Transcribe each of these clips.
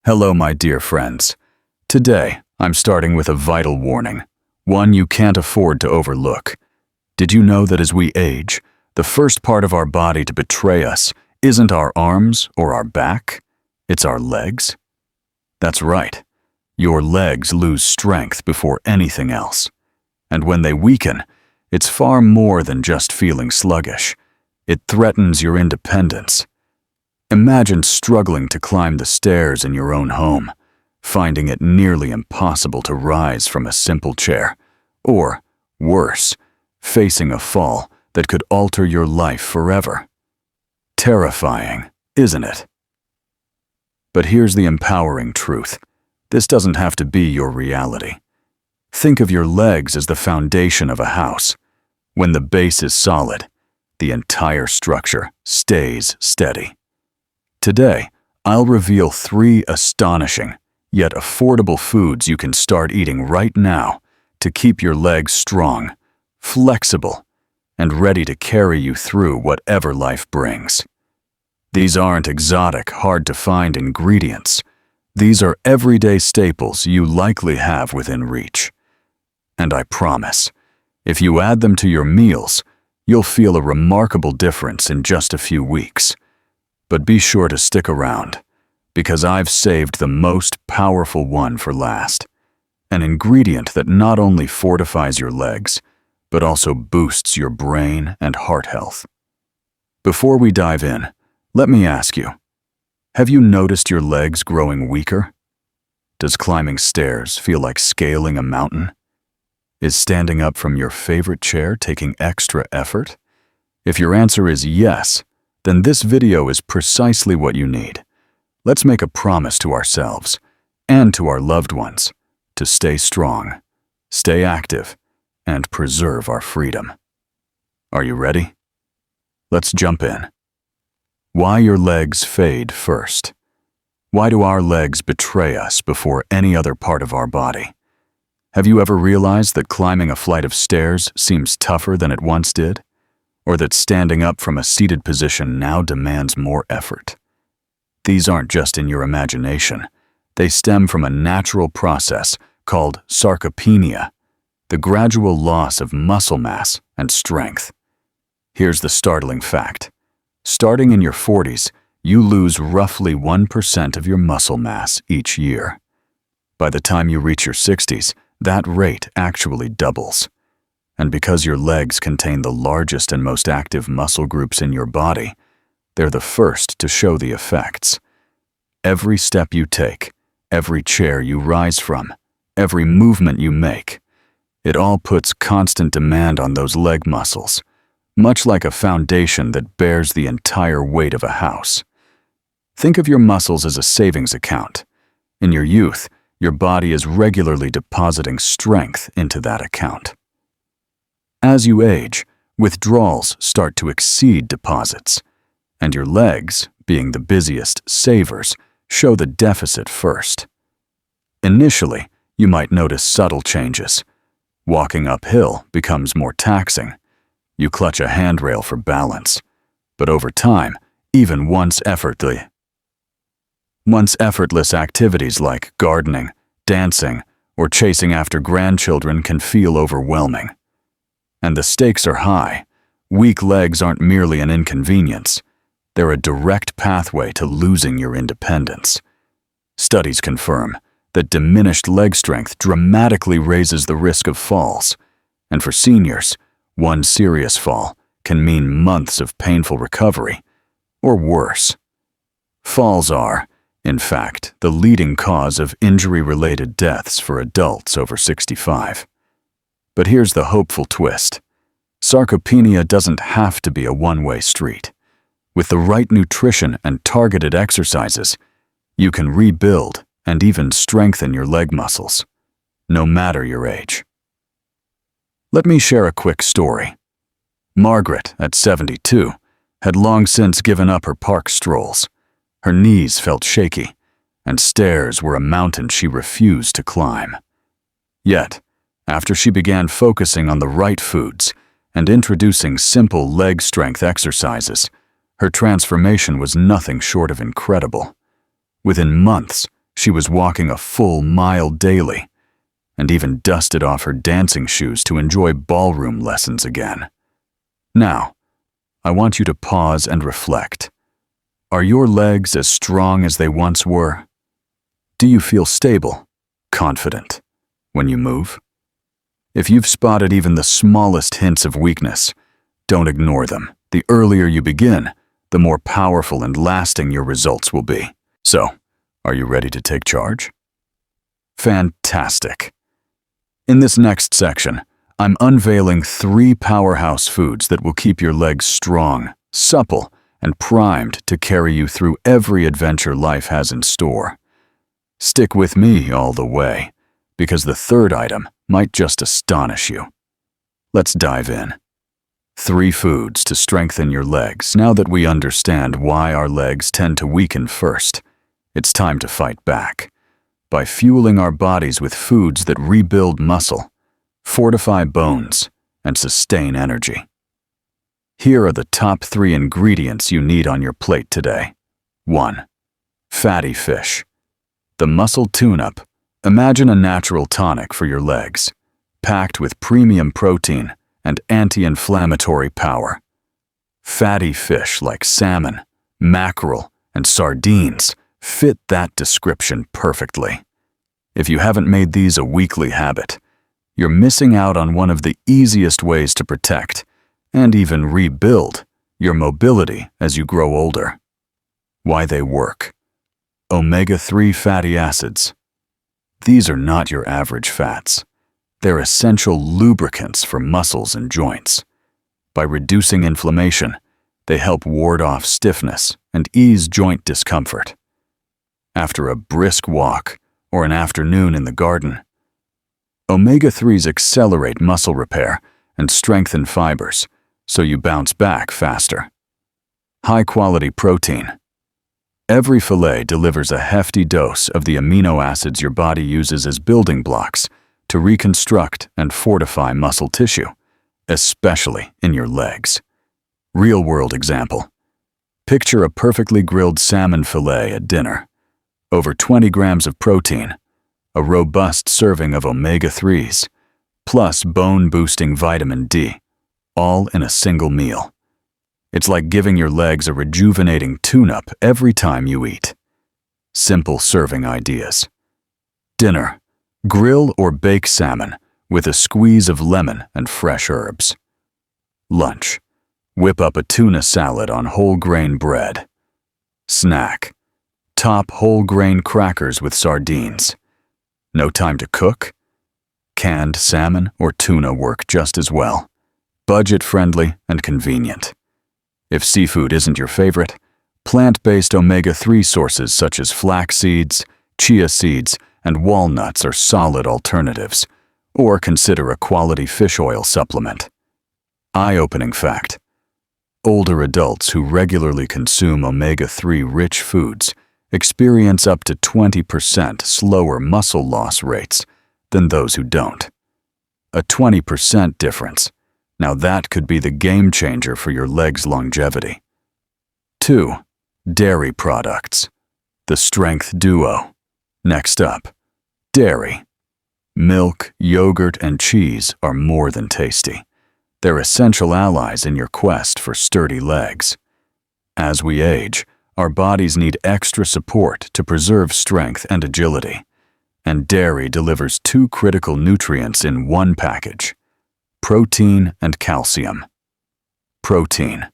Hello, my dear friends. Today, I'm starting with a vital warning, one you can't afford to overlook. Did you know that as we age, the first part of our body to betray us isn't our arms or our back, it's our legs? That's right. Your legs lose strength before anything else. And when they weaken, it's far more than just feeling sluggish. It threatens your independence. Imagine struggling to climb the stairs in your own home, finding it nearly impossible to rise from a simple chair, or, worse, facing a fall that could alter your life forever. Terrifying, isn't it? But here's the empowering truth. This doesn't have to be your reality. Think of your legs as the foundation of a house. When the base is solid, the entire structure stays steady. Today, I'll reveal 3 astonishing, yet affordable foods you can start eating right now to keep your legs strong, flexible, and ready to carry you through whatever life brings. These aren't exotic, hard-to-find ingredients. These are everyday staples you likely have within reach. And I promise, if you add them to your meals, you'll feel a remarkable difference in just a few weeks. But be sure to stick around, because I've saved the most powerful one for last. An ingredient that not only fortifies your legs, but also boosts your brain and heart health. Before we dive in, let me ask you, have you noticed your legs growing weaker? Does climbing stairs feel like scaling a mountain? Is standing up from your favorite chair taking extra effort? If your answer is yes, then this video is precisely what you need. Let's make a promise to ourselves and to our loved ones to stay strong, stay active, and preserve our freedom. Are you ready? Let's jump in. Why your legs fade first. Why do our legs betray us before any other part of our body? Have you ever realized that climbing a flight of stairs seems tougher than it once did? Or that standing up from a seated position now demands more effort? These aren't just in your imagination. They stem from a natural process called sarcopenia, the gradual loss of muscle mass and strength. Here's the startling fact. Starting in your 40s, you lose roughly 1% of your muscle mass each year. By the time you reach your 60s, that rate actually doubles. And because your legs contain the largest and most active muscle groups in your body, they're the first to show the effects. Every step you take, every chair you rise from, every movement you make, it all puts constant demand on those leg muscles, much like a foundation that bears the entire weight of a house. Think of your muscles as a savings account. In your youth, your body is regularly depositing strength into that account. As you age, withdrawals start to exceed deposits, and your legs, being the busiest savers, show the deficit first. Initially, you might notice subtle changes. Walking uphill becomes more taxing. You clutch a handrail for balance. But over time, even once effortless activities like gardening, dancing, or chasing after grandchildren can feel overwhelming. And the stakes are high. Weak legs aren't merely an inconvenience. They're a direct pathway to losing your independence. Studies confirm that diminished leg strength dramatically raises the risk of falls. And for seniors, one serious fall can mean months of painful recovery, or worse. Falls are, in fact, the leading cause of injury-related deaths for adults over 65. But here's the hopeful twist. Sarcopenia doesn't have to be a one-way street. With the right nutrition and targeted exercises, you can rebuild and even strengthen your leg muscles, no matter your age. Let me share a quick story. Margaret, at 72, had long since given up her park strolls. Her knees felt shaky, and stairs were a mountain she refused to climb. Yet, after she began focusing on the right foods and introducing simple leg strength exercises, her transformation was nothing short of incredible. Within months, She was walking a full mile daily, and even dusted off her dancing shoes to enjoy ballroom lessons again. Now, I want you to pause and reflect. Are your legs as strong as they once were? Do you feel stable, confident, when you move? If you've spotted even the smallest hints of weakness, don't ignore them. The earlier you begin, the more powerful and lasting your results will be. So, are you ready to take charge? Fantastic. In this next section, I'm unveiling 3 powerhouse foods that will keep your legs strong, supple, and primed to carry you through every adventure life has in store. Stick with me all the way, because the third item might just astonish you. Let's dive in. 3 foods to strengthen your legs. Now that we understand why our legs tend to weaken first, it's time to fight back by fueling our bodies with foods that rebuild muscle, fortify bones, and sustain energy. Here are the top 3 ingredients you need on your plate today. 1. Fatty fish. The muscle tune-up. Imagine a natural tonic for your legs, packed with premium protein and anti-inflammatory power. Fatty fish like salmon, mackerel, and sardines fit that description perfectly. If you haven't made these a weekly habit, you're missing out on one of the easiest ways to protect and even rebuild your mobility as you grow older. Why they work. Omega-3 fatty acids. These are not your average fats. They're essential lubricants for muscles and joints. By reducing inflammation, they help ward off stiffness and ease joint discomfort. After a brisk walk or an afternoon in the garden, omega-3s accelerate muscle repair and strengthen fibers, so you bounce back faster. High-quality protein. Every fillet delivers a hefty dose of the amino acids your body uses as building blocks to reconstruct and fortify muscle tissue, especially in your legs. Real-world example. Picture a perfectly grilled salmon fillet at dinner. Over 20 grams of protein, a robust serving of omega-3s, plus bone-boosting vitamin D, all in a single meal. It's like giving your legs a rejuvenating tune-up every time you eat. Simple serving ideas. Dinner. Grill or bake salmon with a squeeze of lemon and fresh herbs. Lunch. Whip up a tuna salad on whole grain bread. Snack. Top whole grain crackers with sardines. No time to cook? Canned salmon or tuna work just as well. Budget-friendly and convenient. If seafood isn't your favorite, plant-based omega-3 sources such as flax seeds, chia seeds, and walnuts are solid alternatives, or consider a quality fish oil supplement. Eye-opening fact. Older adults who regularly consume omega-3 rich foods experience up to 20% slower muscle loss rates than those who don't. A 20% difference. Now that could be the game changer for your legs' longevity. 2. Dairy products. The strength duo. Next up, dairy. Milk, yogurt, and cheese are more than tasty. They're essential allies in your quest for sturdy legs. As we age, our bodies need extra support to preserve strength and agility. And dairy delivers 2 critical nutrients in one package: protein and calcium. Protein.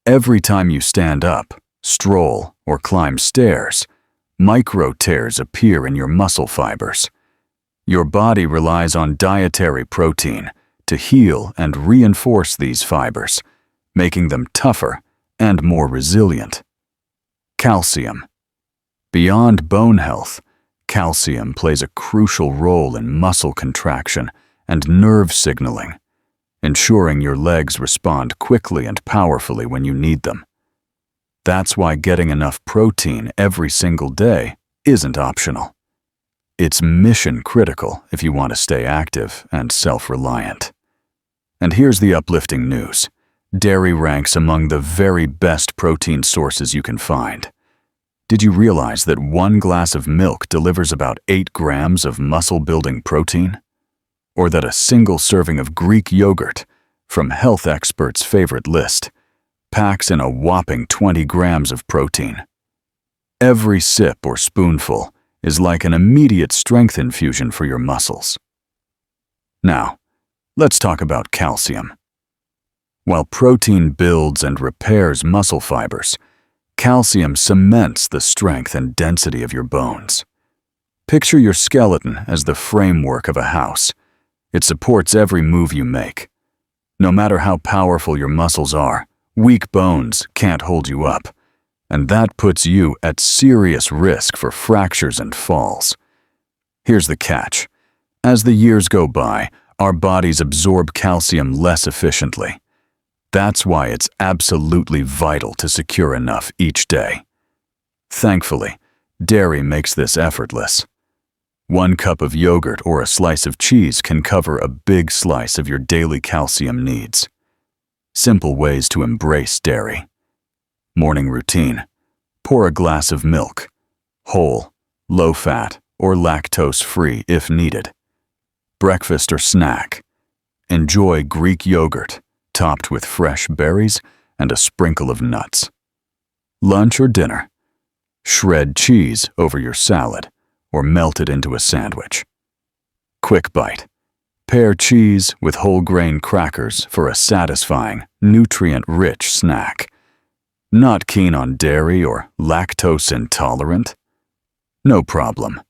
Every time you stand up, stroll, or climb stairs, micro tears appear in your muscle fibers. Your body relies on dietary protein to heal and reinforce these fibers, making them tougher and more resilient. Calcium. Beyond bone health, calcium plays a crucial role in muscle contraction and nerve signaling, ensuring your legs respond quickly and powerfully when you need them. That's why getting enough protein every single day isn't optional. It's mission critical if you want to stay active and self-reliant. And here's the uplifting news. Dairy ranks among the very best protein sources you can find. Did you realize that 1 glass of milk delivers about 8 grams of muscle-building protein? Or that a single serving of Greek yogurt, from health experts' favorite list, packs in a whopping 20 grams of protein? Every sip or spoonful is like an immediate strength infusion for your muscles. Now, let's talk about calcium. While protein builds and repairs muscle fibers, calcium cements the strength and density of your bones. Picture your skeleton as the framework of a house. It supports every move you make. No matter how powerful your muscles are, weak bones can't hold you up, and that puts you at serious risk for fractures and falls. Here's the catch. As the years go by, our bodies absorb calcium less efficiently. That's why it's absolutely vital to secure enough each day. Thankfully, dairy makes this effortless. 1 cup of yogurt or a slice of cheese can cover a big slice of your daily calcium needs. Simple ways to embrace dairy. Morning routine. Pour a glass of milk. Whole, low-fat, or lactose-free if needed. Breakfast or snack. Enjoy Greek yogurt, topped with fresh berries and a sprinkle of nuts. Lunch or dinner. Shred cheese over your salad or melt it into a sandwich. Quick bite. Pair cheese with whole grain crackers for a satisfying, nutrient-rich snack. Not keen on dairy or lactose intolerant? No problem.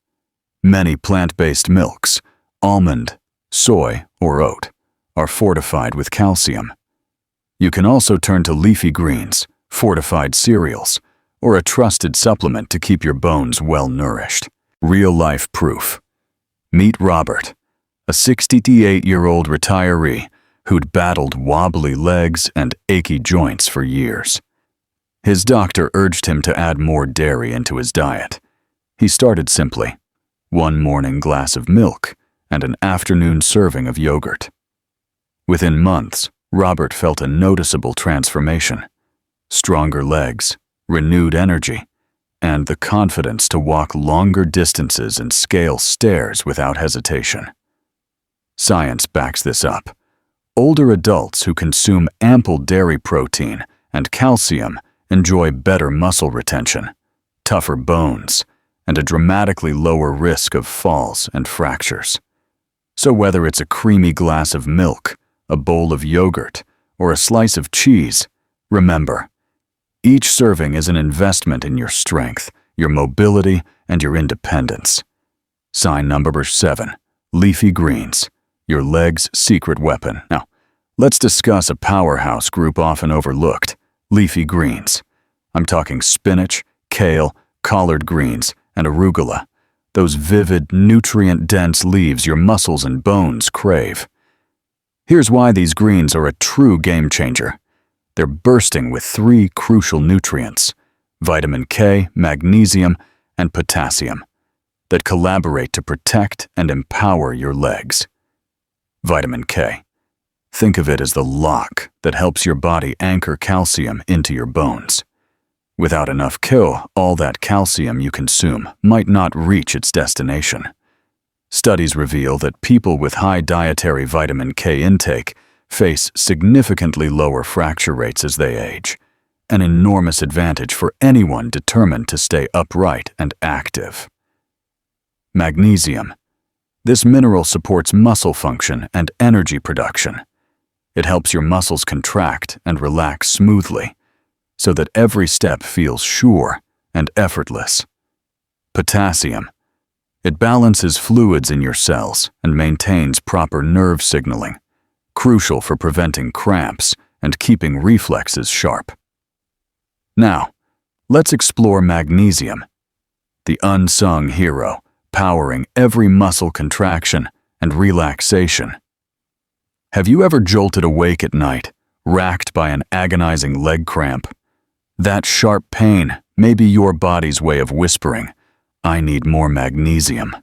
Many plant-based milks, almond, soy, or oat, are fortified with calcium. You can also turn to leafy greens, fortified cereals, or a trusted supplement to keep your bones well-nourished. Real-life proof. Meet Robert, a 68-year-old retiree who'd battled wobbly legs and achy joints for years. His doctor urged him to add more dairy into his diet. He started simply, 1 morning glass of milk and an afternoon serving of yogurt. Within months, Robert felt a noticeable transformation. Stronger legs, renewed energy, and the confidence to walk longer distances and scale stairs without hesitation. Science backs this up. Older adults who consume ample dairy protein and calcium enjoy better muscle retention, tougher bones, and a dramatically lower risk of falls and fractures. So whether it's a creamy glass of milk, a bowl of yogurt, or a slice of cheese, remember, each serving is an investment in your strength, your mobility, and your independence. Sign number 7, leafy greens, your leg's secret weapon. Now, let's discuss a powerhouse group often overlooked, leafy greens. I'm talking spinach, kale, collard greens, and arugula, those vivid, nutrient-dense leaves your muscles and bones crave. Here's why these greens are a true game-changer. They're bursting with 3 crucial nutrients, vitamin K, magnesium, and potassium, that collaborate to protect and empower your legs. Vitamin K. Think of it as the lock that helps your body anchor calcium into your bones. Without enough K, all that calcium you consume might not reach its destination. Studies reveal that people with high dietary vitamin K intake face significantly lower fracture rates as they age, an enormous advantage for anyone determined to stay upright and active. Magnesium. This mineral supports muscle function and energy production. It helps your muscles contract and relax smoothly, so that every step feels sure and effortless. Potassium. It balances fluids in your cells and maintains proper nerve signaling, crucial for preventing cramps and keeping reflexes sharp. Now, let's explore magnesium, the unsung hero, powering every muscle contraction and relaxation. Have you ever jolted awake at night, racked by an agonizing leg cramp? That sharp pain may be your body's way of whispering, "I need more magnesium."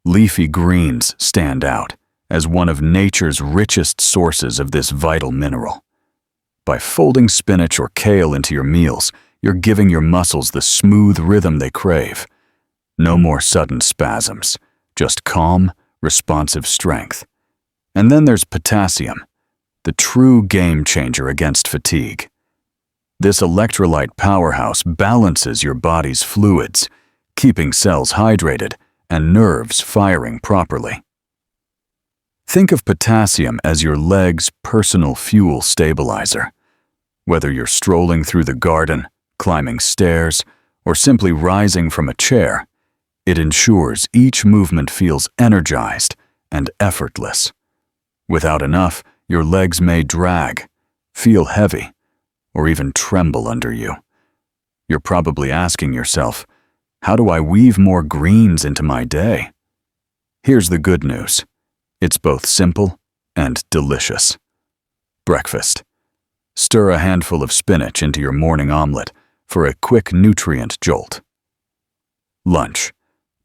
Leafy greens stand out as one of nature's richest sources of this vital mineral. By folding spinach or kale into your meals, you're giving your muscles the smooth rhythm they crave. No more sudden spasms, just calm, responsive strength. And then there's potassium, the true game changer against fatigue. This electrolyte powerhouse balances your body's fluids, keeping cells hydrated and nerves firing properly. Think of potassium as your leg's personal fuel stabilizer. Whether you're strolling through the garden, climbing stairs, or simply rising from a chair, it ensures each movement feels energized and effortless. Without enough, your legs may drag, feel heavy, or even tremble under you. You're probably asking yourself, how do I weave more greens into my day? Here's the good news. It's both simple and delicious. Breakfast. Stir a handful of spinach into your morning omelet for a quick nutrient jolt. Lunch.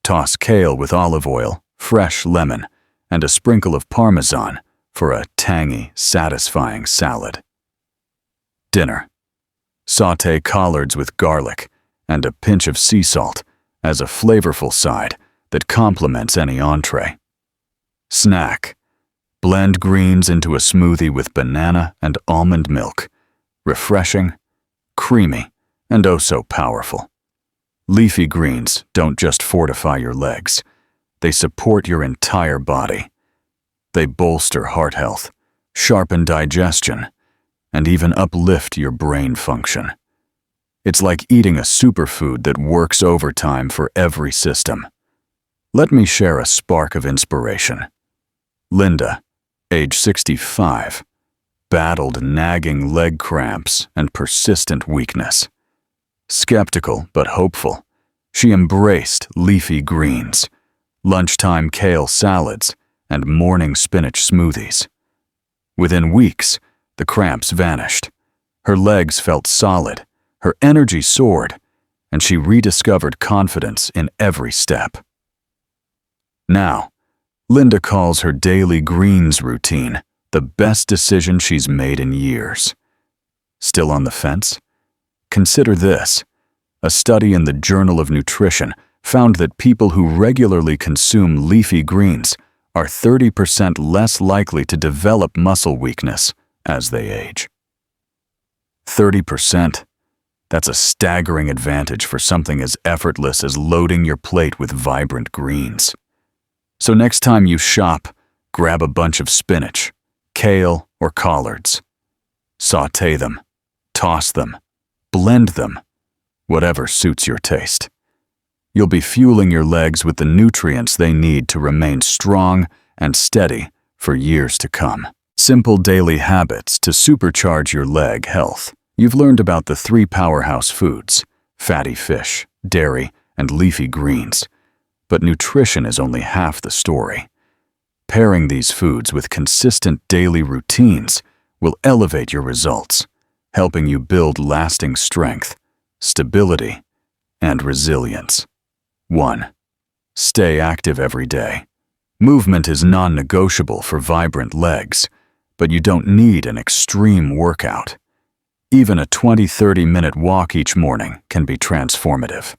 Toss kale with olive oil, fresh lemon, and a sprinkle of Parmesan for a tangy, satisfying salad. Dinner. Sauté collards with garlic and a pinch of sea salt as a flavorful side that complements any entree. Snack. Blend greens into a smoothie with banana and almond milk. Refreshing, creamy, and oh so powerful. Leafy greens don't just fortify your legs. They support your entire body. They bolster heart health, sharpen digestion, and even uplift your brain function. It's like eating a superfood that works overtime for every system. Let me share a spark of inspiration. Linda, age 65, battled nagging leg cramps and persistent weakness. Skeptical but hopeful, she embraced leafy greens, lunchtime kale salads, and morning spinach smoothies. Within weeks, the cramps vanished. Her legs felt solid, her energy soared, and she rediscovered confidence in every step. Now, Linda calls her daily greens routine the best decision she's made in years. Still on the fence? Consider this. A study in the Journal of Nutrition found that people who regularly consume leafy greens are 30% less likely to develop muscle weakness as they age. 30%. That's a staggering advantage for something as effortless as loading your plate with vibrant greens. So next time you shop, grab a bunch of spinach, kale, or collards. Sauté them, toss them, blend them, whatever suits your taste. You'll be fueling your legs with the nutrients they need to remain strong and steady for years to come. Simple daily habits to supercharge your leg health. You've learned about the 3 powerhouse foods: fatty fish, dairy, and leafy greens. But nutrition is only half the story. Pairing these foods with consistent daily routines will elevate your results, helping you build lasting strength, stability, and resilience. 1. Stay active every day. Movement is non-negotiable for vibrant legs, but you don't need an extreme workout. Even a 20-30-minute walk each morning can be transformative.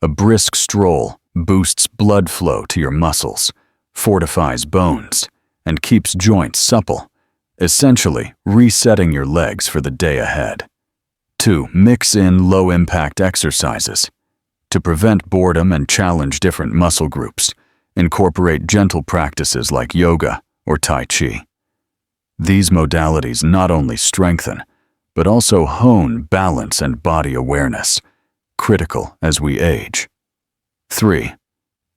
A brisk stroll boosts blood flow to your muscles, fortifies bones, and keeps joints supple, essentially resetting your legs for the day ahead. 2. Mix in low-impact exercises. To prevent boredom and challenge different muscle groups, incorporate gentle practices like yoga or Tai Chi. These modalities not only strengthen, but also hone balance and body awareness, critical as we age. 3.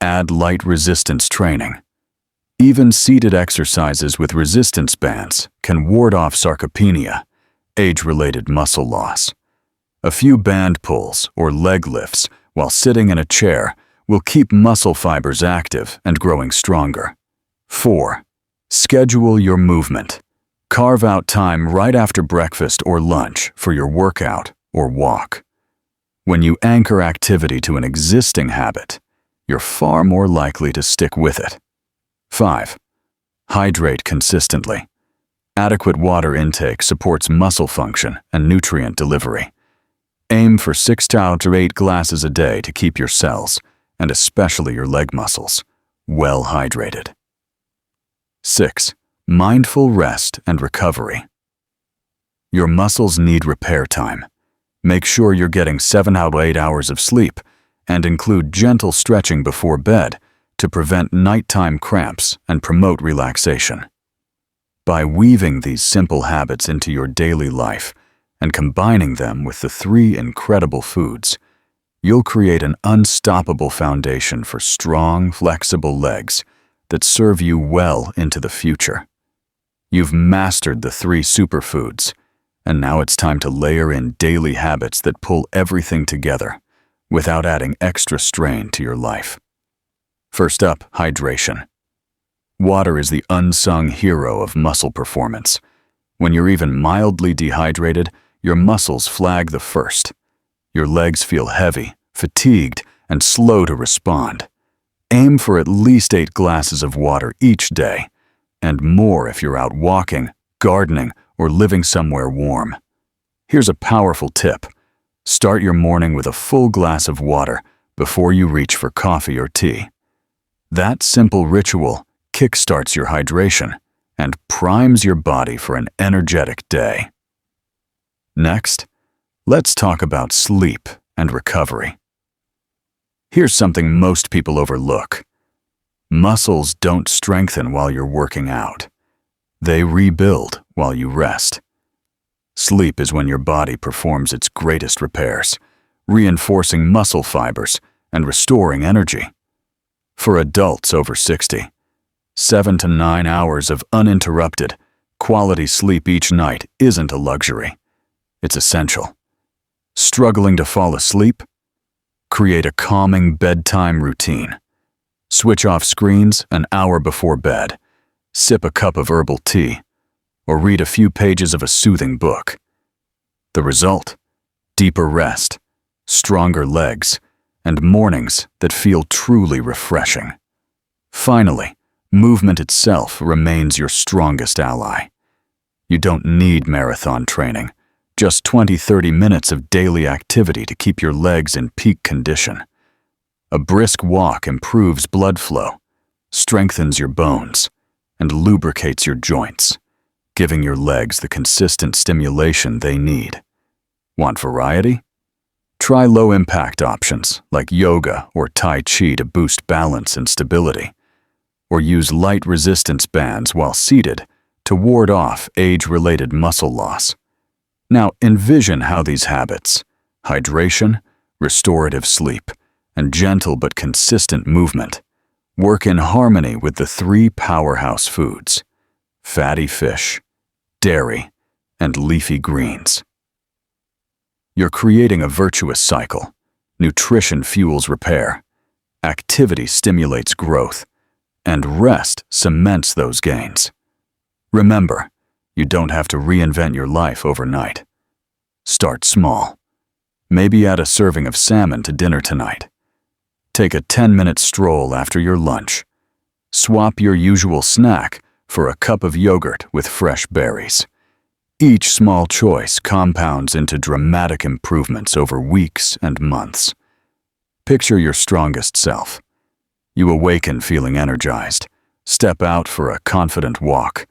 Add light resistance training. Even seated exercises with resistance bands can ward off sarcopenia, age-related muscle loss. A few band pulls or leg lifts while sitting in a chair will keep muscle fibers active and growing stronger. 4. Schedule your movement. Carve out time right after breakfast or lunch for your workout or walk. When you anchor activity to an existing habit, you're far more likely to stick with it. 5. Hydrate consistently. Adequate water intake supports muscle function and nutrient delivery. Aim for 6 to 8 glasses a day to keep your cells, and especially your leg muscles, well hydrated. 6. Mindful rest and recovery. Your muscles need repair time. Make sure you're getting 7 to 8 hours of sleep, and include gentle stretching before bed to prevent nighttime cramps and promote relaxation. By weaving these simple habits into your daily life and combining them with the 3 incredible foods, you'll create an unstoppable foundation for strong, flexible legs that serve you well into the future. You've mastered the 3 superfoods, and now it's time to layer in daily habits that pull everything together without adding extra strain to your life. First up, hydration. Water is the unsung hero of muscle performance. When you're even mildly dehydrated, your muscles flag the first. Your legs feel heavy, fatigued, and slow to respond. Aim for at least 8 glasses of water each day, and more if you're out walking, gardening, or living somewhere warm. Here's a powerful tip. Start your morning with a full glass of water before you reach for coffee or tea. That simple ritual kickstarts your hydration and primes your body for an energetic day. Next, let's talk about sleep and recovery. Here's something most people overlook. Muscles don't strengthen while you're working out. They rebuild while you rest. Sleep is when your body performs its greatest repairs, reinforcing muscle fibers and restoring energy. For adults over 60, 7 to 9 hours of uninterrupted, quality sleep each night isn't a luxury. It's essential. Struggling to fall asleep? Create a calming bedtime routine. Switch off screens an hour before bed. Sip a cup of herbal tea, or read a few pages of a soothing book. The result? Deeper rest, stronger legs, and mornings that feel truly refreshing. Finally, movement itself remains your strongest ally. You don't need marathon training, just 20-30 minutes of daily activity to keep your legs in peak condition. A brisk walk improves blood flow, strengthens your bones, and lubricates your joints, giving your legs the consistent stimulation they need. Want variety? Try low-impact options like yoga or Tai Chi to boost balance and stability, or use light resistance bands while seated to ward off age-related muscle loss. Now envision how these habits, hydration, restorative sleep, and gentle but consistent movement, work in harmony with the 3 powerhouse foods: fatty fish, dairy, and leafy greens. You're creating a virtuous cycle. Nutrition fuels repair, activity stimulates growth, and rest cements those gains. Remember, you don't have to reinvent your life overnight. Start small. Maybe add a serving of salmon to dinner tonight. Take a 10-minute stroll after your lunch. Swap your usual snack for a cup of yogurt with fresh berries. Each small choice compounds into dramatic improvements over weeks and months. Picture your strongest self. You awaken feeling energized, step out for a confident walk,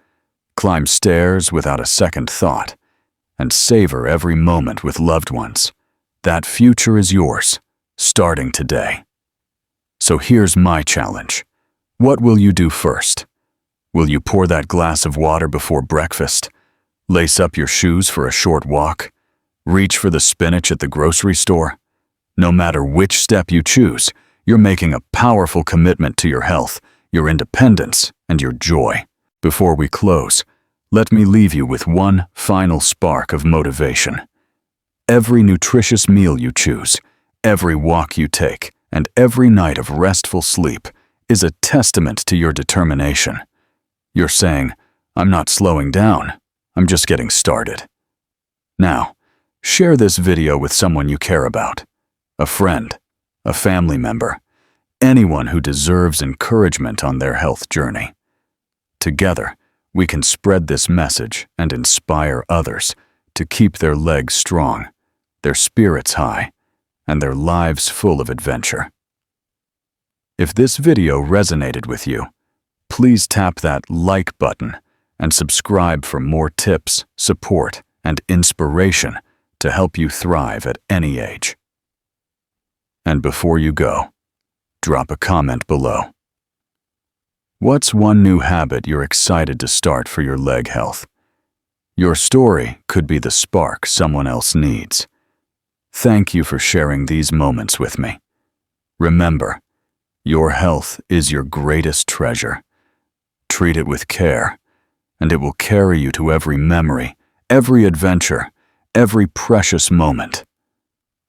climb stairs without a second thought, and savor every moment with loved ones. That future is yours, starting today. So here's my challenge. What will you do first? Will you pour that glass of water before breakfast? Lace up your shoes for a short walk? Reach for the spinach at the grocery store? No matter which step you choose, you're making a powerful commitment to your health, your independence, and your joy. Before we close, let me leave you with one final spark of motivation. Every nutritious meal you choose, every walk you take, and every night of restful sleep is a testament to your determination. You're saying, "I'm not slowing down. I'm just getting started." Now, share this video with someone you care about, a friend, a family member, anyone who deserves encouragement on their health journey. Together, we can spread this message and inspire others to keep their legs strong, their spirits high, and their lives full of adventure. If this video resonated with you, please tap that like button and subscribe for more tips, support, and inspiration to help you thrive at any age. And before you go, drop a comment below. What's one new habit you're excited to start for your leg health? Your story could be the spark someone else needs. Thank you for sharing these moments with me. Remember, your health is your greatest treasure. Treat it with care, and it will carry you to every memory, every adventure, every precious moment.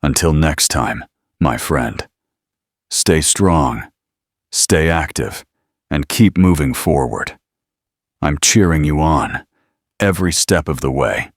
Until next time, my friend, stay strong, stay active, and keep moving forward. I'm cheering you on every step of the way.